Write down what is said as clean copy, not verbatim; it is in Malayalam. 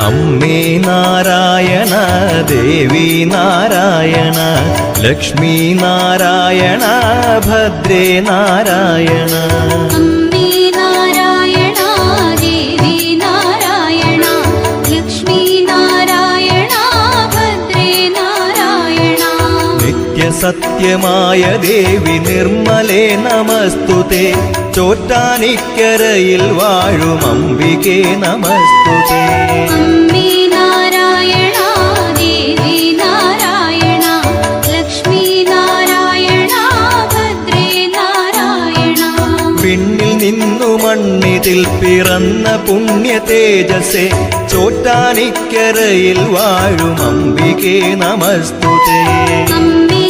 അമ്മേ നാരായണ ദേവി നാരായണ ലക്ഷ്മി നാരായണ ഭദ്രേ നാരായണ. അമ്മേ നാരായണ ദേവി നാരായണ ലക്ഷ്മി നാരായണ ഭദ്രേ നാരായണ. നിത്യസത്യമായ ദേവി നിർമ്മലേ നമസ്തുതേ. ചോറ്റാനിക്കരയിൽ വാഴും അംബികേ നമസ്തുതേ. അമ്മേ നാരായണ ദേവി നാരായണ ലക്ഷ്മി നാരായണ ഭദ്രേ നാരായണ. പിന്നിൽ നിന്നു മണ്ണിതിൽ പിറന്ന പുണ്യ തേജസ്സേ. ചോറ്റാനിക്കരയിൽ വാഴും അംബികേ നമസ്തുതേ. അമ്മേ